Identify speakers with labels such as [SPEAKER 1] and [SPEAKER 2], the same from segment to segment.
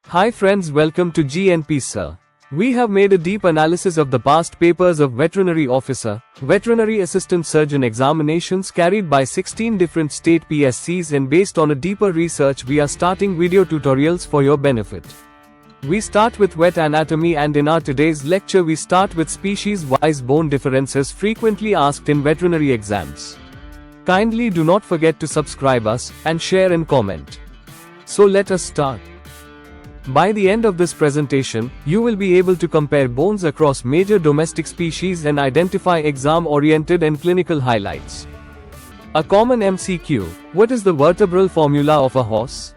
[SPEAKER 1] Hi friends, welcome to GNP Sir. We have made a deep analysis of the past papers of veterinary officer, veterinary assistant surgeon examinations carried by 16 different state PSCs, and based on a deeper research we are starting video tutorials for your benefit. We start with vet anatomy, and in our today's lecture we start with species-wise bone differences frequently asked in veterinary exams. Kindly do not forget to subscribe us, and share and comment. So let us start. By the end of this presentation, you will be able to compare bones across major domestic species and identify exam-oriented and clinical highlights. A common MCQ: what is the vertebral formula of a horse?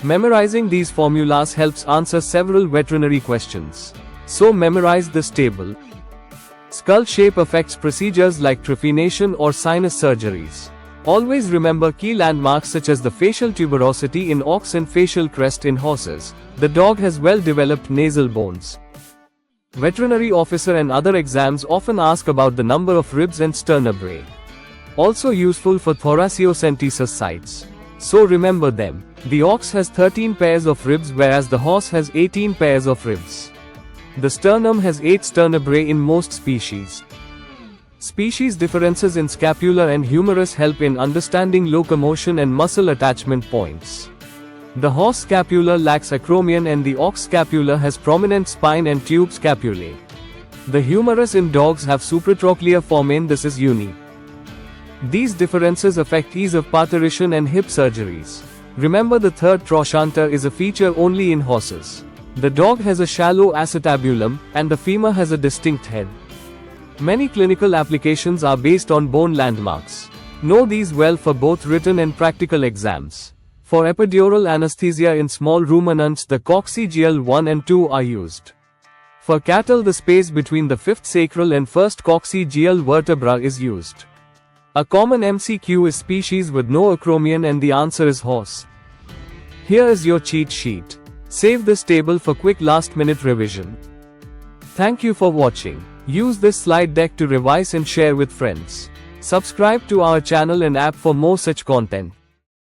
[SPEAKER 1] Memorizing these formulas helps answer several veterinary questions. So memorize this table. Skull shape affects procedures like trephination or sinus surgeries. Always remember key landmarks such as the facial tuberosity in ox and facial crest in horses. The dog has well-developed nasal bones. Veterinary officer and other exams often ask about the number of ribs and vertebrae. Also useful for thoracocentesis sites. So remember them. The ox has 13 pairs of ribs whereas the horse has 18 pairs of ribs. The sternum has 8 vertebrae in most species. Species differences in scapular and humerus help in understanding locomotion and muscle attachment points. The horse scapula lacks acromion and the ox scapula has prominent spine and tube scapulae. The humerus in dogs have supratrochlear foramen, this is unique. These differences affect ease of parturition and hip surgeries. Remember, the third trochanter is a feature only in horses. The dog has a shallow acetabulum, and the femur has a distinct head. Many clinical applications are based on bone landmarks. Know these well for both written and practical exams. For epidural anesthesia in small ruminants, the coccygeal 1 and 2 are used. For cattle, the space between the fifth sacral and first coccygeal vertebra is used. A common MCQ is species with no acromion, and the answer is horse. Here is your cheat sheet. Save this table for quick last-minute revision. Thank you for watching. Use this slide deck to revise and share with friends. Subscribe to our channel and app for more such content.